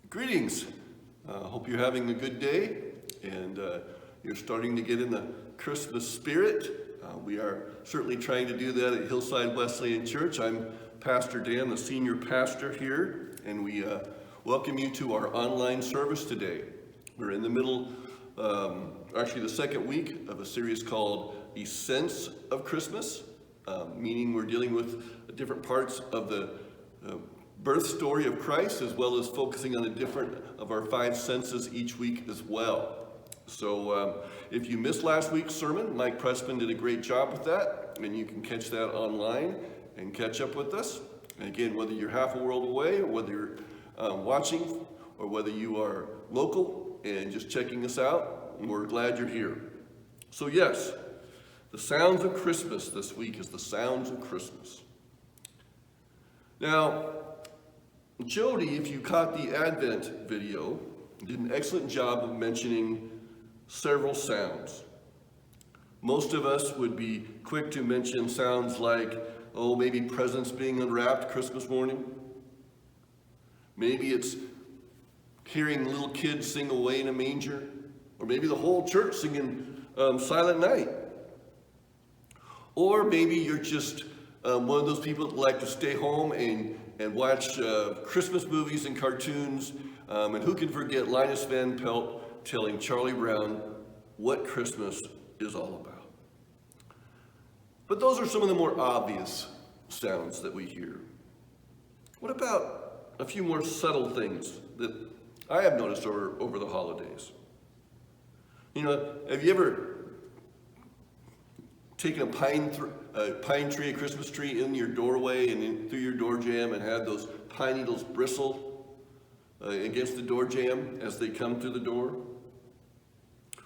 Greetings. Hope you're having a good day and you're starting to get in the Christmas spirit. We are certainly trying to do that at Hillside Wesleyan Church. I'm Pastor Dan, the senior pastor here, and we welcome you to our online service today. We're in the middle, actually the second week of a series called Essence of Christmas, meaning we're dealing with different parts of the birth story of Christ, as well as focusing on a different of our five senses each week as well. So if you missed last week's sermon, Mike Pressman did a great job with that, and you can catch that online and catch up with us. And again, whether you're half a world away, or whether you're watching, or whether you are local and just checking us out, we're glad you're here. So yes, the sounds of Christmas this week is the sounds of Christmas. Now, Jody, if you caught the Advent video, did an excellent job of mentioning several sounds. Most of us would be quick to mention sounds like, oh, maybe presents being unwrapped Christmas morning. Maybe it's hearing little kids sing Away in a Manger, or maybe the whole church singing Silent Night. Or maybe you're just one of those people that like to stay home and watch Christmas movies and cartoons, and who can forget Linus Van Pelt telling Charlie Brown what Christmas is all about. But those are some of the more obvious sounds that we hear. What about a few more subtle things that I have noticed over the holidays? You know, have you ever taken a pine tree, a Christmas tree in your doorway and in through your door jamb and had those pine needles bristle against the door jamb as they come through the door?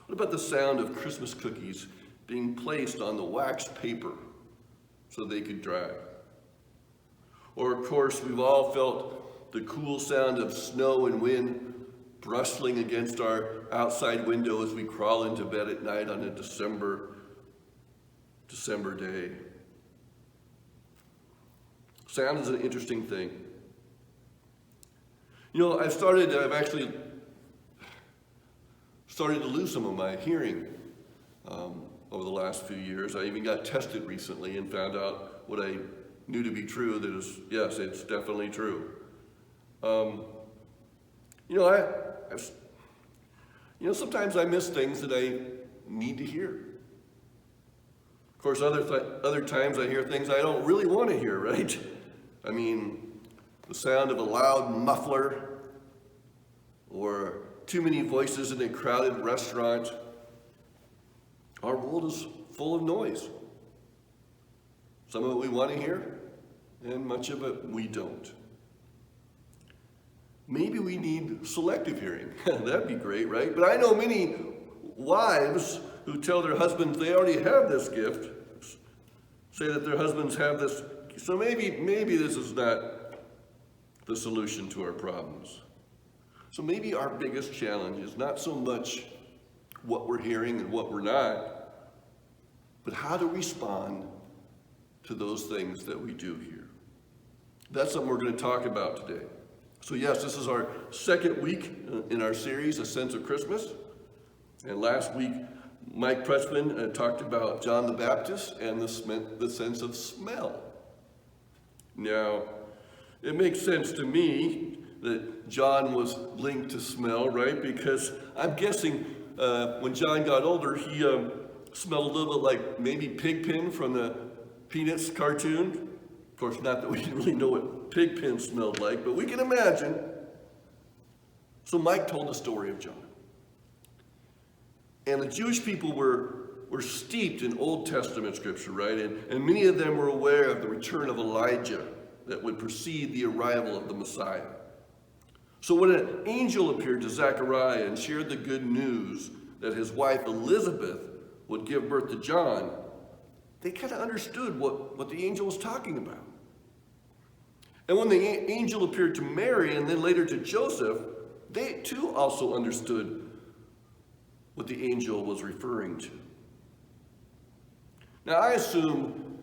What about the sound of Christmas cookies being placed on the wax paper so they could dry? Or of course, we've all felt the cool sound of snow and wind bristling against our outside window as we crawl into bed at night on a December day. Sound is an interesting thing. You know, I've actually started to lose some of my hearing over the last few years. I even got tested recently and found out what I knew to be true, that is, yes, it's definitely true. Sometimes I miss things that I need to hear. Of course, other times I hear things I don't really want to hear, right? I mean, the sound of a loud muffler, or too many voices in a crowded restaurant. Our world is full of noise. Some of it we want to hear, and much of it we don't. Maybe we need selective hearing. That'd be great, right? But I know many wives who tell their husbands they already have this gift, say that their husbands have this, so maybe this is not the solution to our problems. So maybe our biggest challenge is not so much what we're hearing and what we're not, but how to respond to those things that we do hear. That's something we're going to talk about today. So yes, this is our second week in our series, A Sense of Christmas. And last week, Mike Pressman talked about John the Baptist and the sense of smell. Now, it makes sense to me that John was linked to smell, right? Because I'm guessing when John got older, he smelled a little bit like maybe Pigpen from the Peanuts cartoon. Of course, not that we really know what Pigpen smelled like, but we can imagine. So Mike told the story of John. And the Jewish people were steeped in Old Testament scripture, right? And many of them were aware of the return of Elijah that would precede the arrival of the Messiah. So when an angel appeared to Zechariah and shared the good news that his wife Elizabeth would give birth to John, they kind of understood what the angel was talking about. And when the angel appeared to Mary and then later to Joseph, they too also understood what the angel was referring to. Now, I assume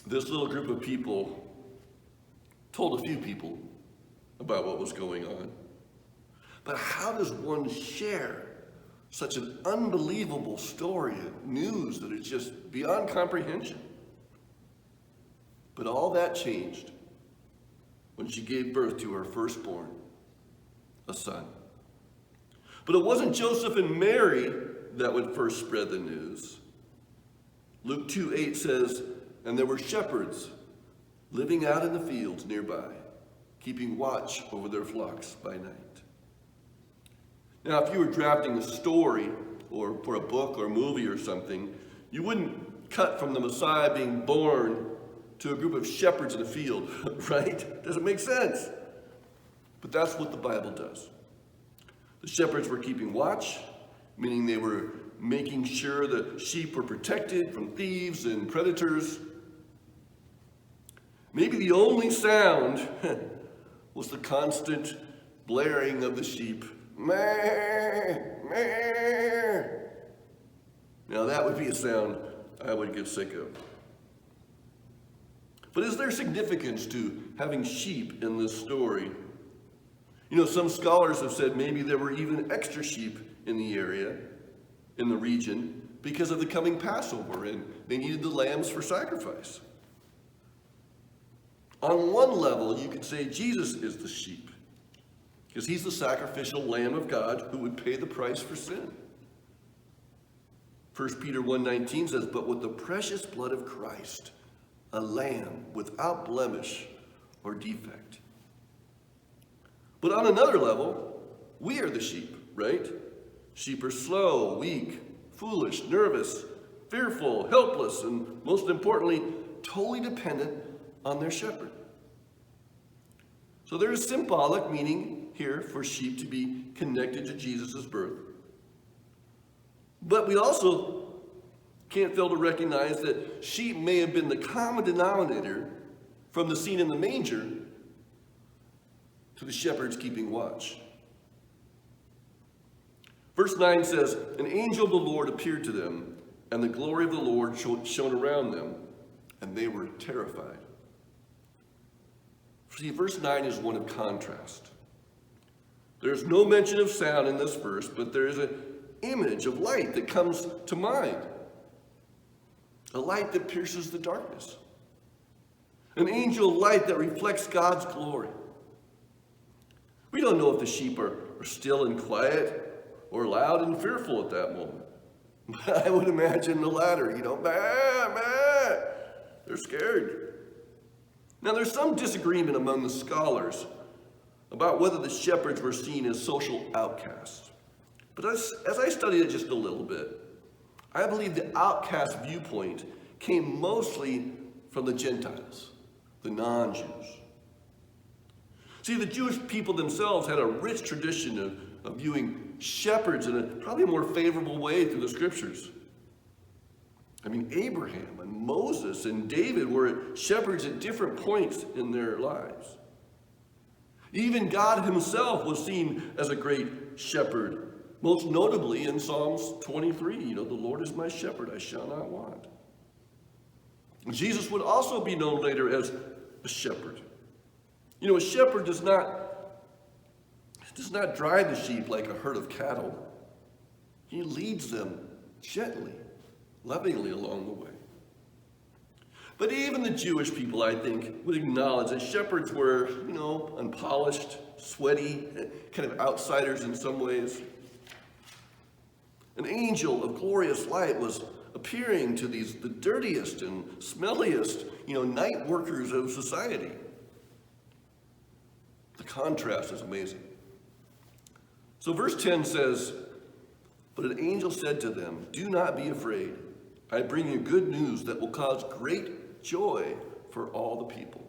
this little group of people told a few people about what was going on. But how does one share such an unbelievable story of news that is just beyond comprehension? But all that changed when she gave birth to her firstborn, a son. But it wasn't Joseph and Mary that would first spread the news. Luke 2:8 says, "And there were shepherds living out in the fields nearby, keeping watch over their flocks by night." Now, if you were drafting a story or for a book or movie or something, you wouldn't cut from the Messiah being born to a group of shepherds in a field, right? Doesn't make sense. But that's what the Bible does. The shepherds were keeping watch, meaning they were making sure the sheep were protected from thieves and predators. Maybe the only sound was the constant blaring of the sheep. Meh, meh. Now that would be a sound I would get sick of. But is there significance to having sheep in this story? You know, some scholars have said maybe there were even extra sheep in the area, in the region, because of the coming Passover, and they needed the lambs for sacrifice. On one level, you could say Jesus is the sheep, because he's the sacrificial Lamb of God who would pay the price for sin. 1 Peter 1:19 says, "But with the precious blood of Christ, a lamb without blemish or defect." But on another level, we are the sheep, right? Sheep are slow, weak, foolish, nervous, fearful, helpless, and most importantly, totally dependent on their shepherd. So there is symbolic meaning here for sheep to be connected to Jesus' birth. But we also can't fail to recognize that sheep may have been the common denominator from the scene in the manger to the shepherds keeping watch. Verse 9 says, "An angel of the Lord appeared to them, and the glory of the Lord shone around them, and they were terrified." See, verse 9 is one of contrast. There's no mention of sound in this verse, but there is an image of light that comes to mind. A light that pierces the darkness. An angel light that reflects God's glory. We don't know if the sheep are still and quiet or loud and fearful at that moment. But I would imagine the latter, bah, bah. They're scared. Now, there's some disagreement among the scholars about whether the shepherds were seen as social outcasts. But as I studied it just a little bit, I believe the outcast viewpoint came mostly from the Gentiles, the non-Jews. See, the Jewish people themselves had a rich tradition of viewing shepherds in a probably more favorable way through the scriptures. I mean, Abraham and Moses and David were shepherds at different points in their lives. Even God himself was seen as a great shepherd, most notably in Psalms 23. The Lord is my shepherd, I shall not want. Jesus would also be known later as a shepherd. A shepherd does not drive the sheep like a herd of cattle. He leads them gently, lovingly along the way. But even the Jewish people, I think, would acknowledge that shepherds were, unpolished, sweaty, kind of outsiders in some ways. An angel of glorious light was appearing to the dirtiest and smelliest, night workers of society. The contrast is amazing. So verse 10 says, "But an angel said to them, 'Do not be afraid. I bring you good news that will cause great joy for all the people.'"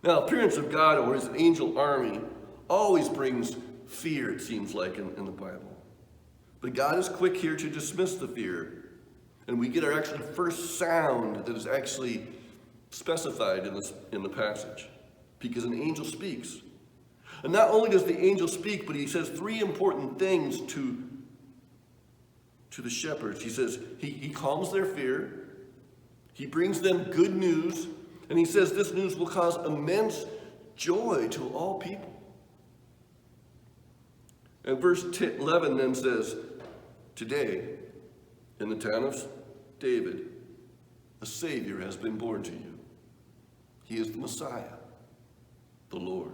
Now, appearance of God or his angel army always brings fear, it seems like, in the Bible. But God is quick here to dismiss the fear. And we get our actually first sound that is actually specified in the passage. Because an angel speaks. And not only does the angel speak, but he says three important things to the shepherds. He says he calms their fear. He brings them good news. And he says this news will cause immense joy to all people. And verse 11 then says, today, in the town of David, a Savior has been born to you. He is the Messiah, the Lord.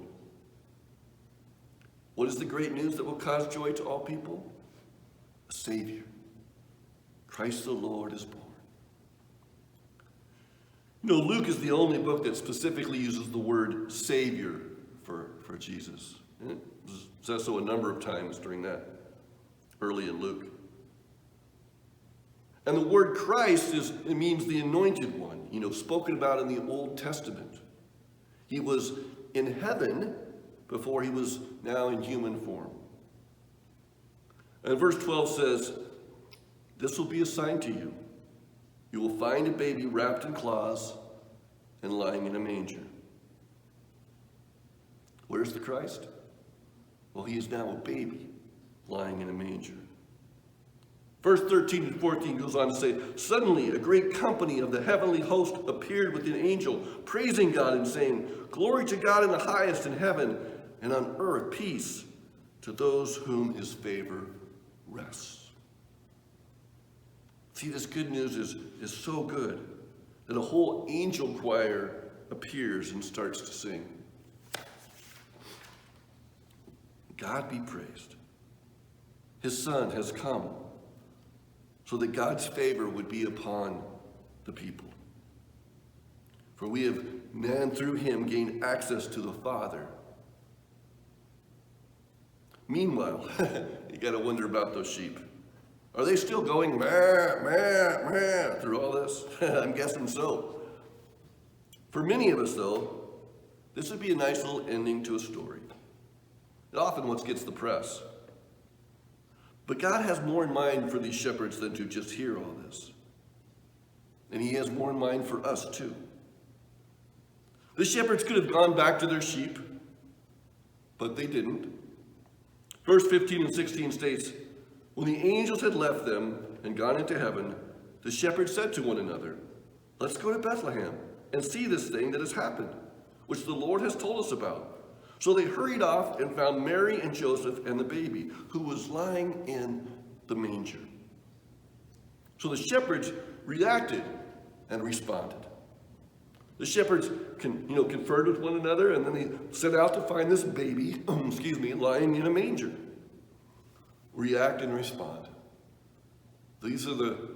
What is the great news that will cause joy to all people? A Savior. Christ the Lord is born. You know, Luke is the only book that specifically uses the word Savior for Jesus. It says so a number of times during that, early in Luke. And the word Christ it means the anointed one, you know, spoken about in the Old Testament. He was in heaven before he was now in human form. And verse 12 says, this will be a sign to you. You will find a baby wrapped in cloths and lying in a manger. Where's the Christ? Well, he is now a baby lying in a manger. Verse 13 and 14 goes on to say, suddenly a great company of the heavenly host appeared with an angel, praising God and saying, glory to God in the highest in heaven, and on earth peace to those whom his favor rests. See, this good news is so good that a whole angel choir appears and starts to sing. God be praised. His Son has come so that God's favor would be upon the people. For we have then through him gained access to the Father. Meanwhile, you got to wonder about those sheep. Are they still going meh, meh, meh through all this? I'm guessing so. For many of us, though, this would be a nice little ending to a story. It often what gets the press. But God has more in mind for these shepherds than to just hear all this. And he has more in mind for us too. The shepherds could have gone back to their sheep, but they didn't. Verse 15 and 16 states, when the angels had left them and gone into heaven, the shepherds said to one another, let's go to Bethlehem and see this thing that has happened, which the Lord has told us about. So they hurried off and found Mary and Joseph and the baby, who was lying in the manger. So the shepherds reacted and responded. The shepherds conferred with one another, and then they set out to find this baby, lying in a manger. React and respond. These are the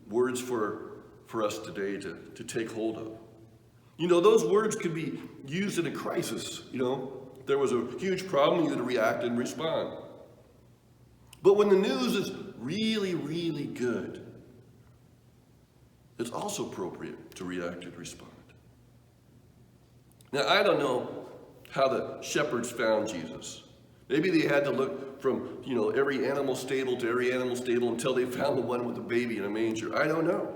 words for us today to take hold of. You know, those words could be used in a crisis. You know, if there was a huge problem, you had to react and respond. But when the news is really, really good, it's also appropriate to react and respond. Now, I don't know how the shepherds found Jesus. Maybe they had to look from, every animal stable to every animal stable until they found the one with the baby in a manger. I don't know.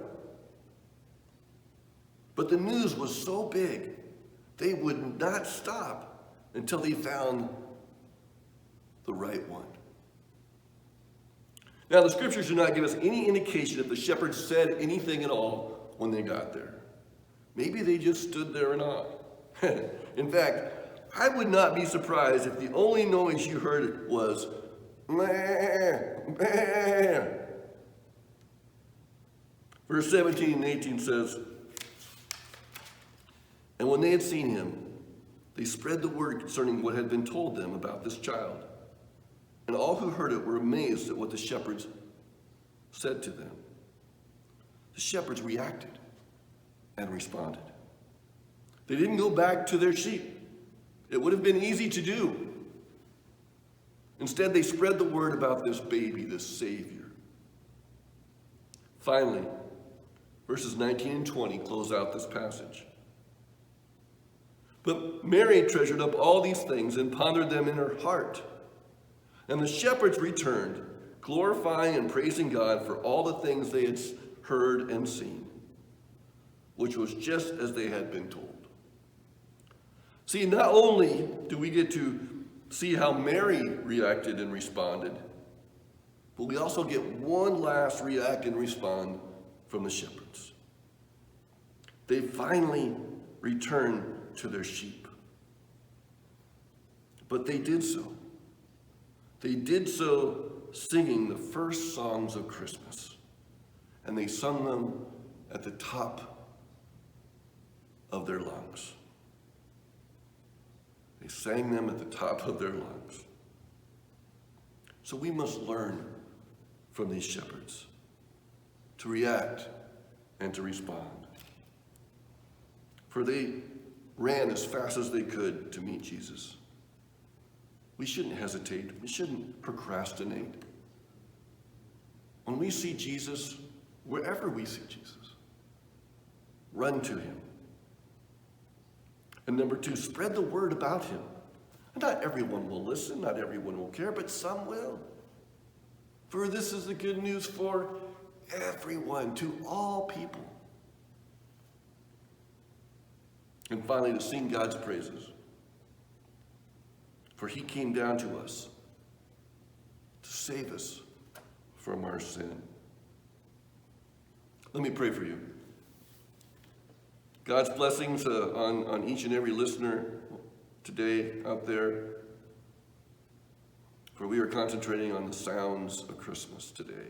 But the news was so big, they would not stop until they found the right one. Now, the scriptures do not give us any indication if the shepherds said anything at all when they got there. Maybe they just stood there and awe. In fact, I would not be surprised if the only noise you heard was meh, meh. Verse 17 and 18 says, and when they had seen him, they spread the word concerning what had been told them about this child. And all who heard it were amazed at what the shepherds said to them. The shepherds reacted and responded. They didn't go back to their sheep. It would have been easy to do. Instead, they spread the word about this baby, this Savior. Finally, verses 19 and 20 close out this passage. But Mary treasured up all these things and pondered them in her heart. And the shepherds returned, glorifying and praising God for all the things they had heard and seen, which was just as they had been told. See, not only do we get to see how Mary reacted and responded, but we also get one last react and respond from the shepherds. They finally returned to their sheep. But they did so. They did so singing the first songs of Christmas, and they sung them at the top of their lungs. They sang them at the top of their lungs. So we must learn from these shepherds to react and to respond. For they ran as fast as they could to meet Jesus. We shouldn't hesitate. We shouldn't procrastinate. When we see Jesus, wherever we see Jesus, run to him. And number 2, spread the word about him. Not everyone will listen, not everyone will care, but some will. For this is the good news for everyone, to all people. And finally, to sing God's praises. For he came down to us to save us from our sin. Let me pray for you. God's blessings on each and every listener today out there. For we are concentrating on the sounds of Christmas today.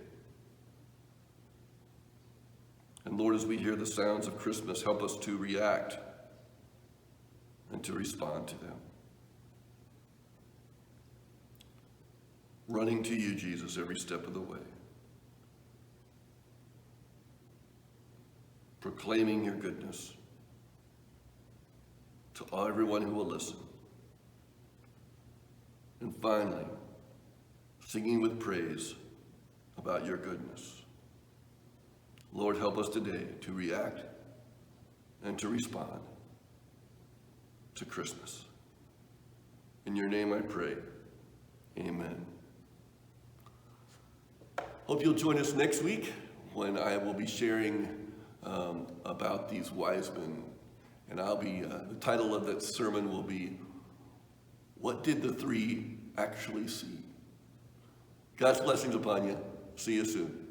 And Lord, as we hear the sounds of Christmas, help us to react and to respond to them. Running to you, Jesus, every step of the way. Proclaiming your goodness to everyone who will listen. And finally, singing with praise about your goodness. Lord, help us today to react and to respond to Christmas. In your name I pray, amen. Hope you'll join us next week when I will be sharing about these wise men. And the title of that sermon will be, What Did the Three Actually See? God's blessings upon you. See you soon.